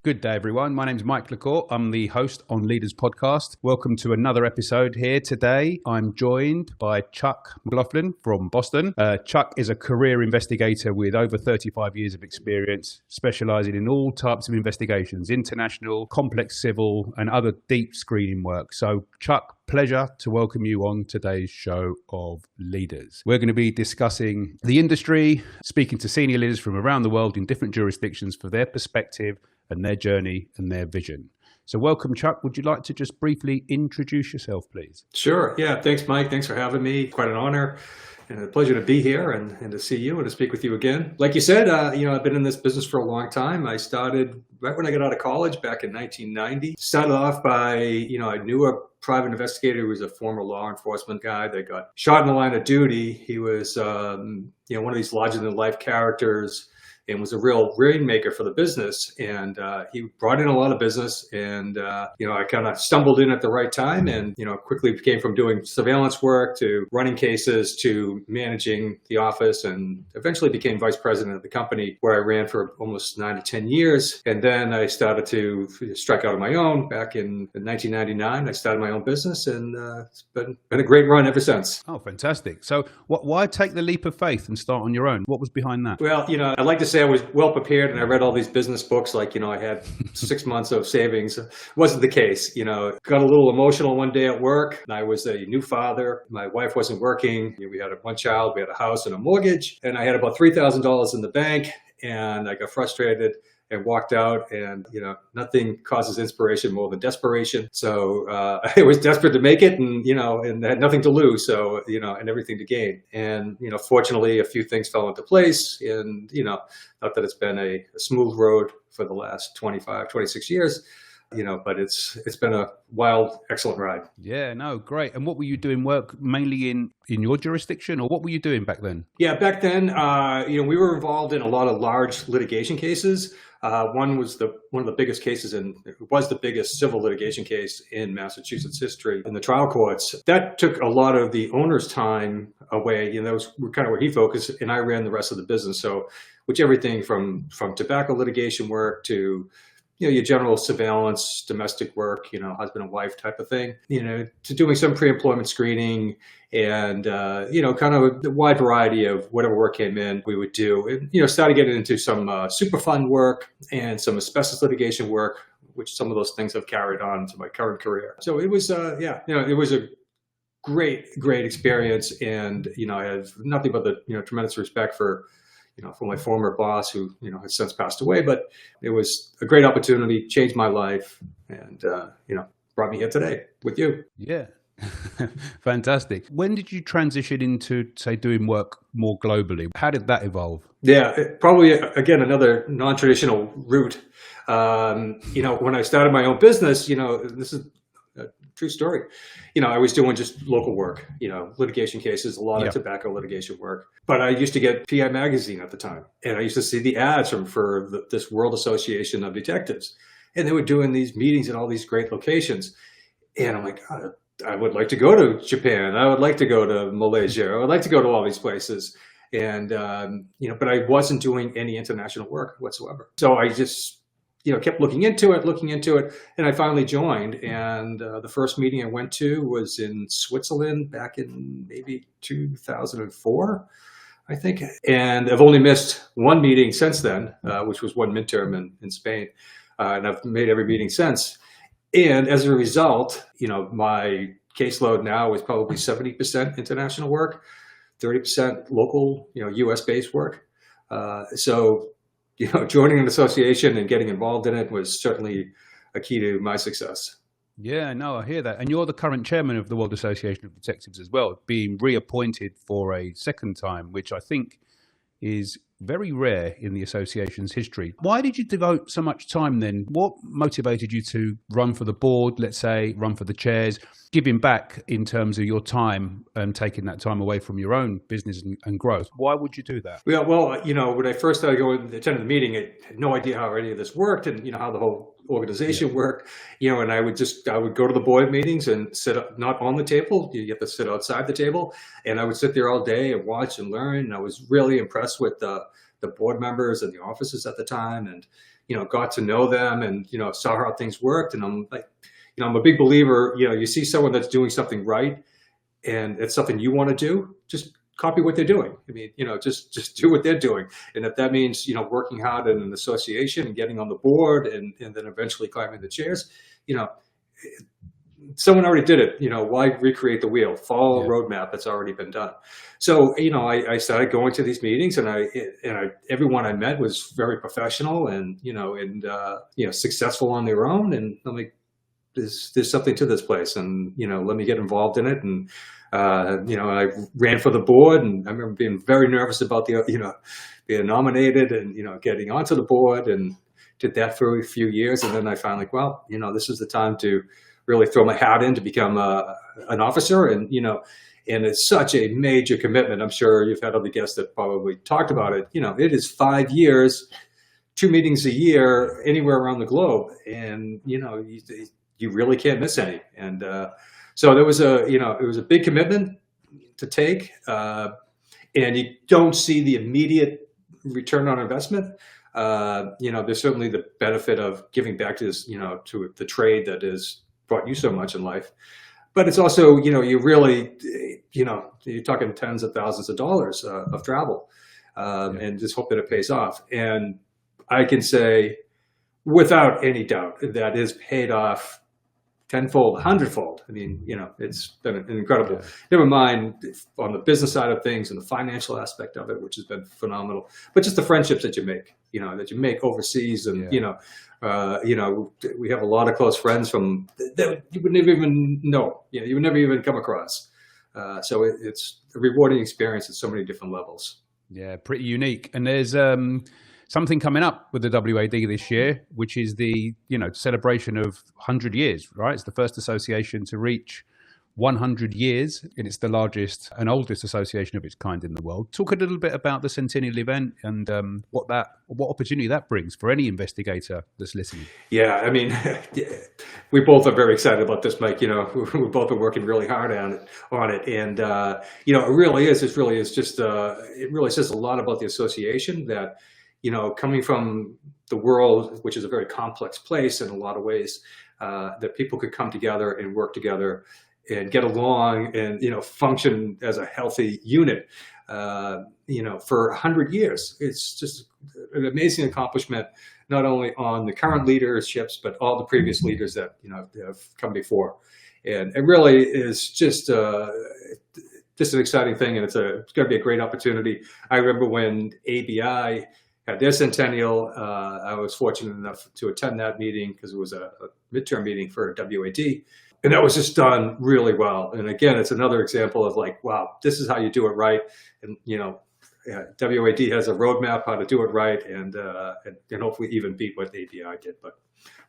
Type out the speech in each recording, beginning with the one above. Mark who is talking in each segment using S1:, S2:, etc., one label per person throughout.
S1: Good day, everyone. My name is Mike LaCorte. I'm the host on Leaders Podcast. Welcome to another episode here today. I'm joined by Chuck McLaughlin from Boston. Chuck is a career investigator with over 35 years of experience, specializing in all types of investigations, international, complex civil, and other deep screening work. So, Chuck, pleasure to welcome you on today's show of Leaders. We're going to be discussing the industry, speaking to senior leaders from around the world in different jurisdictions for their perspective and their journey and their vision. So welcome, Chuck. Would you like to just briefly introduce yourself, please?
S2: Sure. Yeah. Thanks, Mike. Thanks for having me. Quite an honor and a pleasure to be here and to see you and to speak with you again. Like you said, I've been in this business for a long time. I started right when I got out of college back in 1990. Started off by, I knew a private investigator who was a former law enforcement guy that got shot in the line of duty. He was, one of these larger than life characters, and was a real rainmaker for the business. And he brought in a lot of business. And, I kind of stumbled in at the right time and, quickly became from doing surveillance work to running cases to managing the office, and eventually became vice president of the company, where I ran for almost 9 to 10 years. And then I started to strike out on my own back in 1999. I started my own business, and it's been a great run ever since.
S1: Oh, fantastic. So why take the leap of faith and start on your own? What was behind that?
S2: Well, I'd like to say I was well prepared and I read all these business books like, I had 6 months of savings. It wasn't the case. Got a little emotional one day at work. I was a new father. My wife wasn't working. We had one child, we had a house and a mortgage, and I had about $3,000 in the bank, and I got frustrated and walked out. And, nothing causes inspiration more than desperation. So I was desperate to make it, and had nothing to lose. So, and everything to gain. And, fortunately, a few things fell into place. And, not that it's been a smooth road for the last 25, 26 years, but it's been a wild, excellent ride.
S1: Yeah, no, great. And what were you doing work mainly in your jurisdiction, or what were you doing back then?
S2: Yeah, back then, we were involved in a lot of large litigation cases. One was one of the biggest cases, and it was the biggest civil litigation case in Massachusetts history in the trial courts. That took a lot of the owner's time away. That was kind of where he focused, and I ran the rest of the business. So, which everything from tobacco litigation work to your general surveillance, domestic work, husband and wife type of thing, to doing some pre-employment screening and, kind of the wide variety of whatever work came in, we would do. And, started getting into some Superfund work and some asbestos litigation work, which some of those things have carried on to my current career. So it was, it was a great experience. And, I have nothing but the, tremendous respect for my former boss, who, has since passed away. But it was a great opportunity, changed my life, and, brought me here today with you.
S1: Yeah. Fantastic. When did you transition into, say, doing work more globally? How did that evolve?
S2: Yeah, probably, again, another non-traditional route. When I started my own business, this is a true story. I was doing just local work, litigation cases, a lot of tobacco litigation work. But I used to get PI Magazine at the time, and I used to see the ads for this World Association of Detectives. And they were doing these meetings in all these great locations. And I'm like, God, I would like to go to Japan. I would like to go to Malaysia. I would like to go to all these places. And, but I wasn't doing any international work whatsoever. So I just, kept looking into it. And I finally joined. And the first meeting I went to was in Switzerland back in maybe 2004, I think. And I've only missed one meeting since then, which was one midterm in Spain. And I've made every meeting since. And as a result, my caseload now is probably 70% international work, 30% local, US-based work. So, joining an association and getting involved in it was certainly a key to my success.
S1: Yeah, no, I hear that. And you're the current chairman of the World Association of Detectives as well, being reappointed for a second time, which I think is very rare in the association's history. Why did you devote so much time then? What motivated you to run for the board, let's say, run for the chairs, giving back in terms of your time and taking that time away from your own business and growth? Why would you do that?
S2: Well, when I first started going to attend the meeting, I had no idea how any of this worked and, how the whole organization worked, and I would go to the board meetings and sit up, not on the table, you have to sit outside the table. And I would sit there all day and watch and learn. And I was really impressed with the the board members and the officers at the time, and got to know them, and saw how things worked. And I'm like, I'm a big believer. You see someone that's doing something right, and it's something you want to do, just copy what they're doing. I mean, just do what they're doing. And if that means, working hard in an association and getting on the board, and then eventually climbing the chairs, someone already did it. Why recreate the wheel? Follow a roadmap that's already been done. So, I started going to these meetings, and everyone I met was very professional and, successful on their own. And I'm like, there's something to this place, and, let me get involved in it. And, I ran for the board, and I remember being very nervous about being nominated and, getting onto the board, and did that for a few years. And then I found like, well, this is the time to really throw my hat in to become an officer. And, and it's such a major commitment. I'm sure you've had other guests that probably talked about it. It is 5 years, 2 meetings a year, anywhere around the globe. And, you really can't miss any. And so there was it was a big commitment to take. And you don't see the immediate return on investment. There's certainly the benefit of giving back to this, to the trade that has brought you so much in life. But it's also, you really, you're talking tens of thousands of dollars of travel, and just hope that it pays off. And I can say without any doubt that is paid off tenfold, hundredfold. I mean, it's been incredible. Never mind on the business side of things and the financial aspect of it, which has been phenomenal. But just the friendships that you make, overseas, and we have a lot of close friends from that you would never even know. You would never even come across. So it's a rewarding experience at so many different levels.
S1: Yeah, pretty unique. And there's something coming up with the WAD this year, which is the celebration of 100 years, right? It's the first association to reach 100 years, and it's the largest and oldest association of its kind in the world. Talk a little bit about the centennial event and what opportunity that brings for any investigator that's listening.
S2: Yeah, I mean, we both are very excited about this, Mike. We both are working really hard on it, and it really is just it really says a lot about the association that. Coming from the world, which is a very complex place in a lot of ways, that people could come together and work together and get along and, function as a healthy unit, for 100 years. It's just an amazing accomplishment, not only on the current leaderships, but all the previous leaders that, have come before. And it really is just an exciting thing. And it's going to be a great opportunity. I remember when ABI had their centennial. I was fortunate enough to attend that meeting because it was a midterm meeting for WAD. And that was just done really well. And again, it's another example of like, wow, this is how you do it right. And, WAD has a roadmap how to do it right, and hopefully even beat what ABI did. But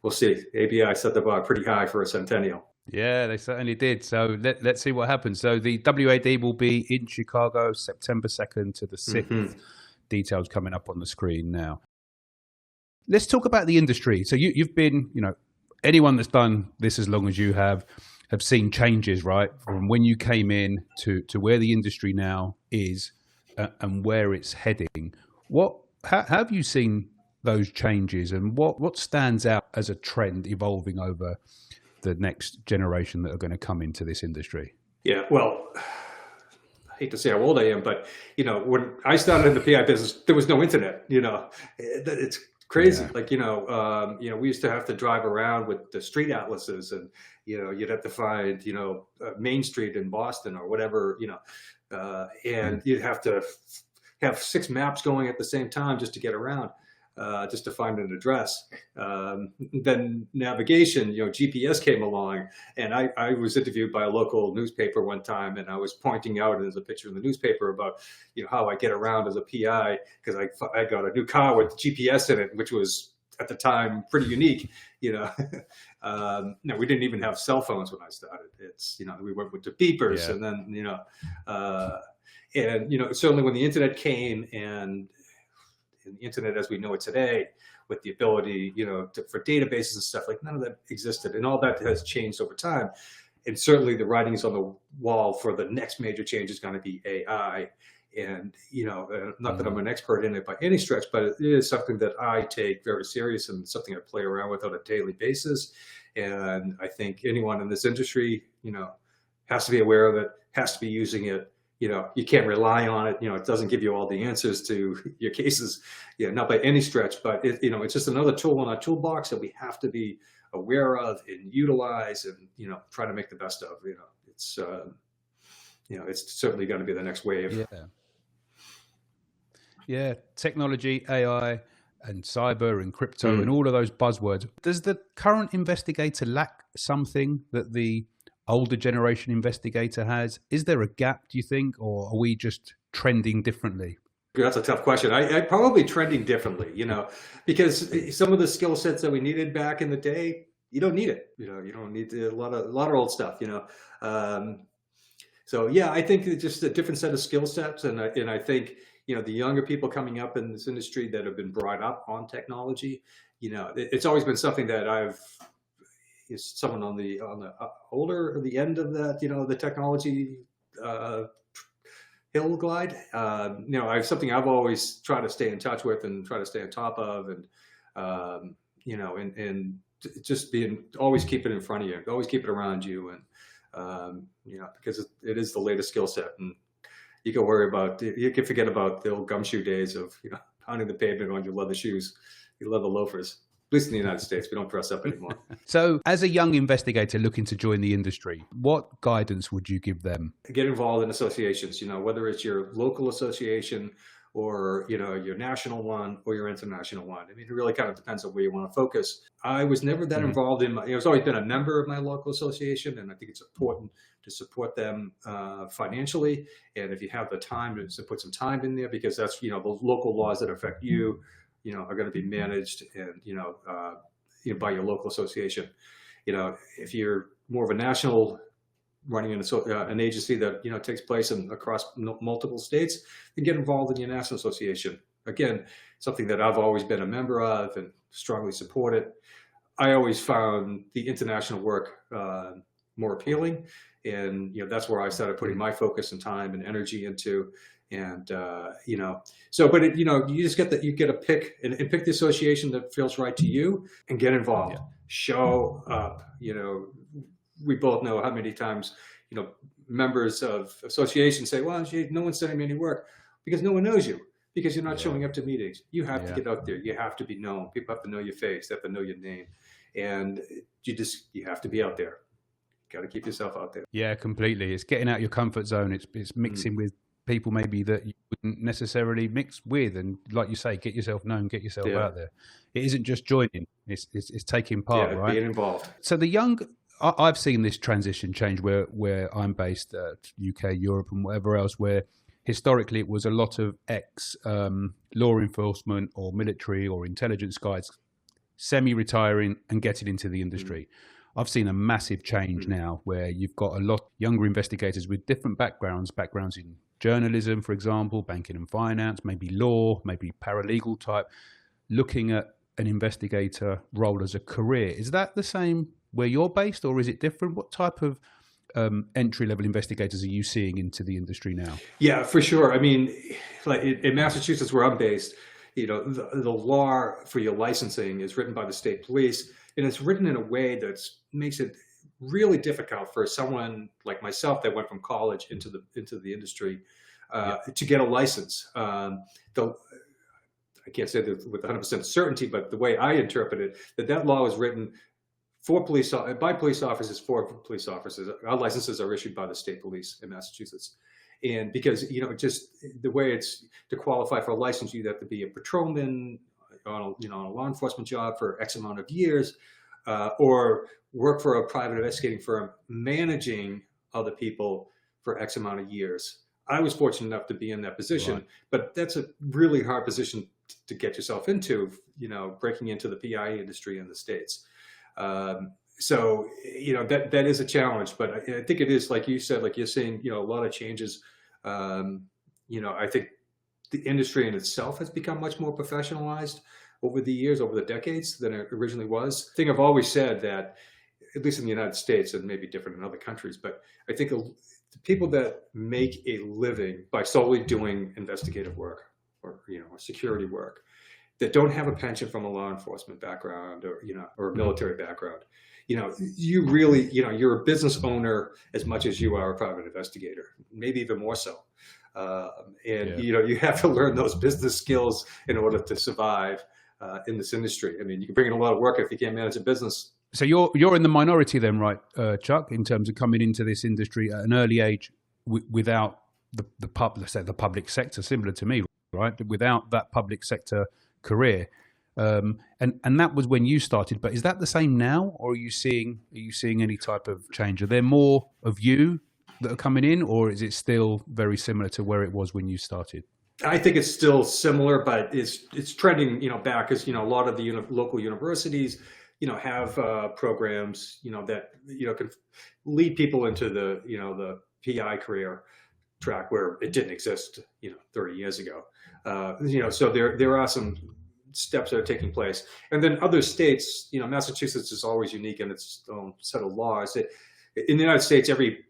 S2: we'll see. ABI set the bar pretty high for a centennial.
S1: Yeah, they certainly did. So let's see what happens. So the WAD will be in Chicago, September 2nd to the 6th. Mm-hmm. Details coming up on the screen now. Let's talk about the industry. So you've been, anyone that's done this as long as you have seen changes, right? From when you came in to where the industry now is and where it's heading. How have you seen those changes, and what stands out as a trend evolving over the next generation that are going to come into this industry?
S2: Yeah, well, I hate to say how old I am, but when I started in the PI business, there was no internet. It's crazy. Yeah. Like we used to have to drive around with the street atlases, and you'd have to find Main Street in Boston or whatever, and you'd have to have 6 maps going at the same time just to get around. Just to find an address. Then navigation, GPS came along, and I was interviewed by a local newspaper one time, and I was pointing out, and there's a picture in the newspaper about, how I get around as a PI, because I got a new car with GPS in it, which was at the time pretty unique. No, we didn't even have cell phones when I started. It's, we went with the beepers, and then, and, certainly when the internet came, and the internet as we know it today, with the ability, for databases and stuff, like none of that existed, and all that has changed over time. And certainly the writing is on the wall for the next major change is going to be AI. And, not that I'm an expert in it by any stretch, but it is something that I take very serious and something I play around with on a daily basis. And I think anyone in this industry, has to be aware of it, has to be using it. You can't rely on it. It doesn't give you all the answers to your cases, not by any stretch, but it's just another tool in our toolbox that we have to be aware of and utilize and, try to make the best of. It's certainly going to be the next wave.
S1: Yeah. Technology, AI, and cyber and crypto and all of those buzzwords. Does the current investigator lack something that the older generation investigator has? Is there a gap, do you think, or are we just trending differently?
S2: That's a tough question. I probably trending differently, because some of the skill sets that we needed back in the day, you don't need it. You don't need a lot of old stuff. So yeah, I think it's just a different set of skill sets, and I think the younger people coming up in this industry that have been brought up on technology, it's always been something that is someone on the older the end of that, the technology hill glide. Something I've always tried to stay in touch with and try to stay on top of, and and just always keep it in front of you, always keep it around you, and because it is the latest skill set, and you can forget about the old gumshoe days of pounding the pavement on your leather shoes, your leather loafers. At least in the United States, we don't dress up anymore.
S1: So as a young investigator looking to join the industry, what guidance would you give them?
S2: Get involved in associations, whether it's your local association or, your national one or your international one. I mean, it really kind of depends on where you want to focus. I was never that involved in I was always been a member of my local association, and I think it's important to support them financially. And if you have the time to put some time in there, because that's, those local laws that affect you, are going to be managed and, by your local association. If you're more of a national running an agency that, takes place across multiple states, then get involved in your national association. Again, something that I've always been a member of and strongly supported. I always found the international work more appealing. And, that's where I started putting my focus and time and energy into. And, but you just you get to pick and pick the association that feels right to you and get involved, show up. We both know how many times, members of associations say, well, gee, no one's sending me any work, because no one knows you, because you're not showing up to meetings. You have to get out there. You have to be known. People have to know your face. They have to know your name. And you have to be out there. Got to keep yourself out there.
S1: Yeah, completely. It's getting out your comfort zone. It's mixing with people maybe that you wouldn't necessarily mix with, and like you say, get yourself known, get yourself out there. It isn't just joining; it's taking part, right?
S2: Being involved.
S1: So I've seen this transition change where I'm based, UK, Europe, and whatever else, where historically it was a lot of law enforcement or military or intelligence guys semi-retiring and getting into the industry. I've seen a massive change now where you've got a lot younger investigators with different backgrounds in journalism, for example, banking and finance, maybe law, maybe paralegal type, looking at an investigator role as a career. Is that the same where you're based, or is it different? What type of entry-level investigators are you seeing into the industry now? Yeah,
S2: for sure. I mean, like in Massachusetts, where I'm based, the law for your licensing is written by the state police, and it's written in a way that makes it really difficult for someone like myself that went from college into the industry to get a license. I can't say that with 100% certainty, but the way I interpret it, that law is written by police officers for police officers. Our licenses are issued by the state police in Massachusetts. And because, just the way it's to qualify for a license, you have to be a patrolman on a law enforcement job for X amount of years, or work for a private investigating firm managing other people for X amount of years. I was fortunate enough to be in that position, but that's a really hard position to get yourself into, breaking into the PI industry in the States. So, that is a challenge, but I think it is, like you said, like you're saying, a lot of changes. I think the industry in itself has become much more professionalized over the years, over the decades than it originally was. I think I've always said that, at least in the United States, and maybe different in other countries, but I think people that make a living by solely doing investigative work or, or security work, that don't have a pension from a law enforcement background or a military background. You really, you're a business owner as much as you are a private investigator, maybe even more so. You have to learn those business skills in order to survive in this industry. I mean, you can bring in a lot of work if you can't manage a business.
S1: So you're in the minority then, right, Chuck, in terms of coming into this industry at an early age without the public sector, similar to me, right? Without that public sector career, and that was when you started. But is that the same now, or are you seeing any type of change? Are there more of you that are coming in, or is it still very similar to where it was when you started?
S2: I think it's still similar, but it's trending, back, because a lot of the local universities, have programs, that can lead people into the PI career track where it didn't exist, 30 years ago. So there are some steps that are taking place, and then other states, Massachusetts is always unique in its own set of laws. In the United States, every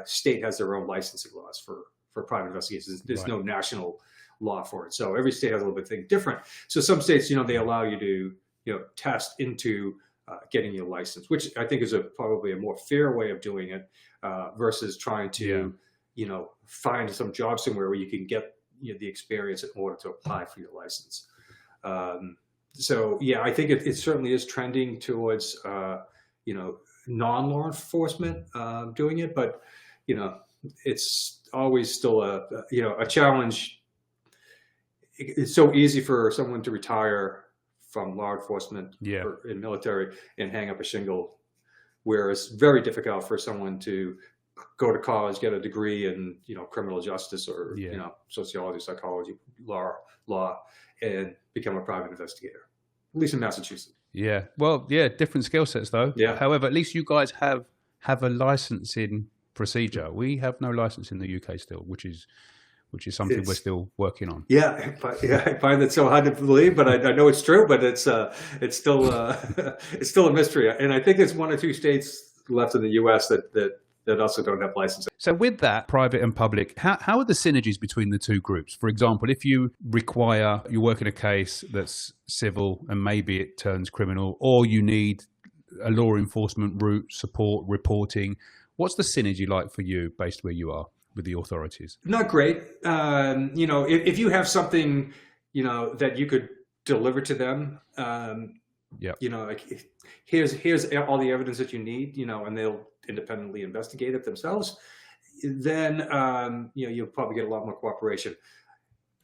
S2: state has their own licensing laws for private investigations. There's no national law for it. So every state has a little bit thing different. So some states, they allow you to, test into getting your license, which I think is probably a more fair way of doing it versus trying to, find some job somewhere where you can get the experience in order to apply for your license. So yeah, I think it certainly is trending towards, non-law enforcement doing it, but it's always still a challenge. It's so easy for someone to retire from law enforcement or in military and hang up a shingle, whereas very difficult for someone to go to college, get a degree in criminal justice or sociology, psychology, law, and become a private investigator. At least in Massachusetts.
S1: Yeah. Well, yeah, different skill sets though.
S2: Yeah.
S1: However, at least you guys have a licensing procedure. We have no license in the UK still, which is something we're still working on.
S2: Yeah, I find that so hard to believe, but I know it's true. But it's still it's still a mystery, and I think there's one or two states left in the US that also don't have licenses.
S1: So with that, private and public, how are the synergies between the two groups? For example, if you work in a case that's civil and maybe it turns criminal, or you need a law enforcement route, support, reporting, what's the synergy like for you based where you are with the authorities?
S2: Not great. If you have something, that you could deliver to them, like here's all the evidence that you need, and they'll independently investigate it themselves, then you'll probably get a lot more cooperation.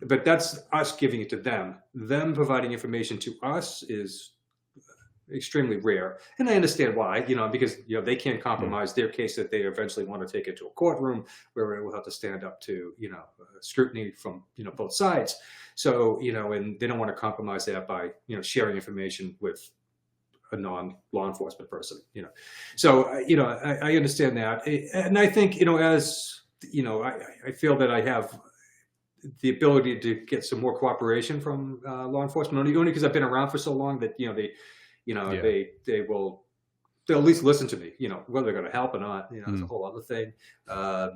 S2: But that's us giving it to them. Them providing information to us is extremely rare, and I understand why. Because they can't compromise their case that they eventually want to take it to a courtroom where it will have to stand up to scrutiny from both sides. So and they don't want to compromise that by sharing information with a non-law enforcement person. So I understand that, and I think as I feel that I have the ability to get some more cooperation from law enforcement only because I've been around for so long that they'll at least listen to me. Whether they're going to help or not, is a whole other thing. But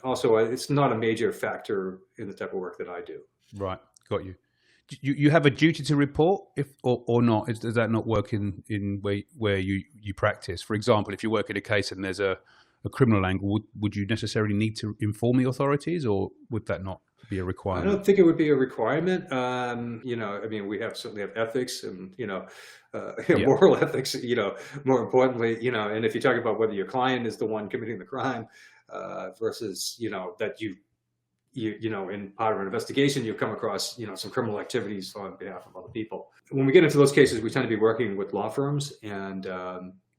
S2: also it's not a major factor in the type of work that I do.
S1: Right, got you. You have a duty to report or not? Does that not work in where you practice? For example, if you work in a case and there's a criminal angle, would you necessarily need to inform the authorities, or would that not be a requirement?
S2: I don't think it would be a requirement. We certainly have ethics and moral ethics. More importantly, and if you talk about whether your client is the one committing the crime versus that in part of an investigation, you come across, some criminal activities on behalf of other people. When we get into those cases, we tend to be working with law firms, and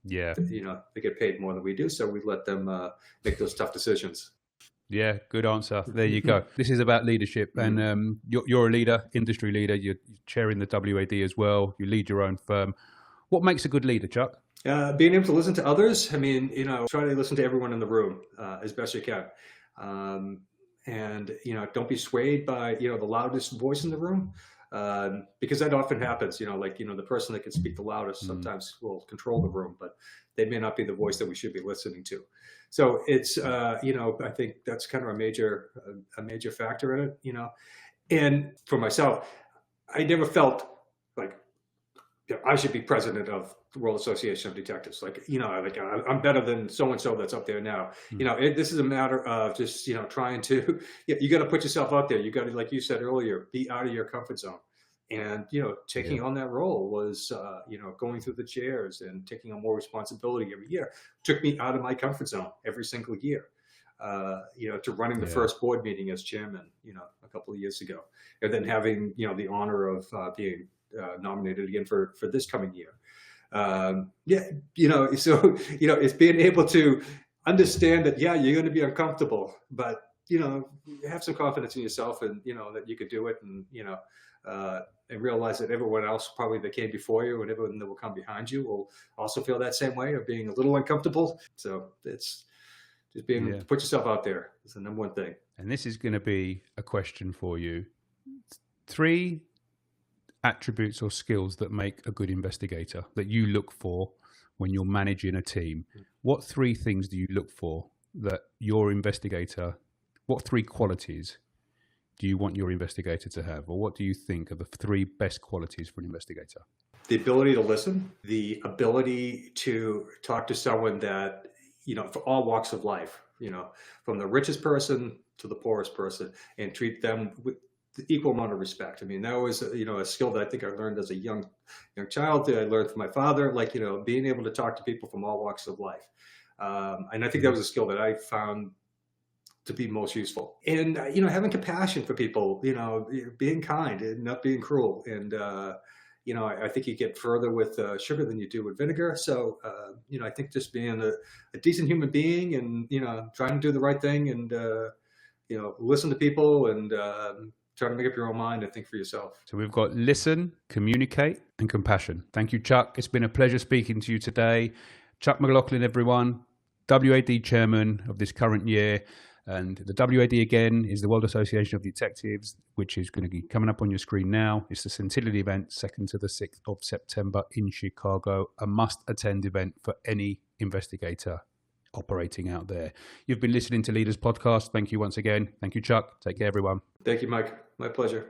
S2: they get paid more than we do, so we let them make those tough decisions.
S1: Yeah, good answer. There you go. This is about leadership, and you're a leader, industry leader. You're chairing the WAD as well. You lead your own firm. What makes a good leader, Chuck?
S2: Being able to listen to others. I mean, try to listen to everyone in the room as best you can. And don't be swayed by the loudest voice in the room. Because that often happens, the person that can speak the loudest sometimes will control the room, but they may not be the voice that we should be listening to. So it's, I think that's kind of a major factor in it, and for myself, I never felt like I should be president of the World Association of Detectives. I'm better than so-and-so that's up there now. This is a matter of just, trying to, you got to put yourself out there. You got to, like you said earlier, be out of your comfort zone. And, taking on that role was, going through the chairs and taking on more responsibility every year took me out of my comfort zone every single year. To running the first board meeting as chairman, a couple of years ago, and then having, the honor of being nominated again for this coming year. It's being able to understand that, you're going to be uncomfortable, but, have some confidence in yourself and, that you could do it, and, and realize that everyone else probably that came before you and everyone that will come behind you will also feel that same way of being a little uncomfortable. So it's just being, put yourself out there is the number one thing.
S1: And this is going to be a question for you. 3 attributes or skills that make a good investigator that you look for when you're managing a team. What 3 things do you look for that your investigator, what 3 qualities do you want your investigator to have? Or what do you think are the 3 best qualities for an investigator?
S2: The ability to listen, the ability to talk to someone that, for all walks of life, from the richest person to the poorest person, and treat them with the equal amount of respect. I mean, that was, a skill that I think I learned as a young child, that I learned from my father, being able to talk to people from all walks of life. And I think that was a skill that I found to be most useful. And, having compassion for people, being kind and not being cruel. And, I think you get further with sugar than you do with vinegar. So, I think just being a decent human being and, trying to do the right thing and, listen to people and try to make up your own mind and think for yourself.
S1: So we've got listen, communicate, and compassion. Thank you, Chuck. It's been a pleasure speaking to you today. Chuck McLaughlin, everyone, WAD chairman of this current year. And the WAD, again, is the World Association of Detectives, which is going to be coming up on your screen now. It's the Centennial event, 2nd to the 6th of September in Chicago, a must-attend event for any investigator operating out there. You've been listening to Leaders Podcast. Thank you once again. Thank you, Chuck. Take care, everyone.
S2: Thank you, Mike. My pleasure.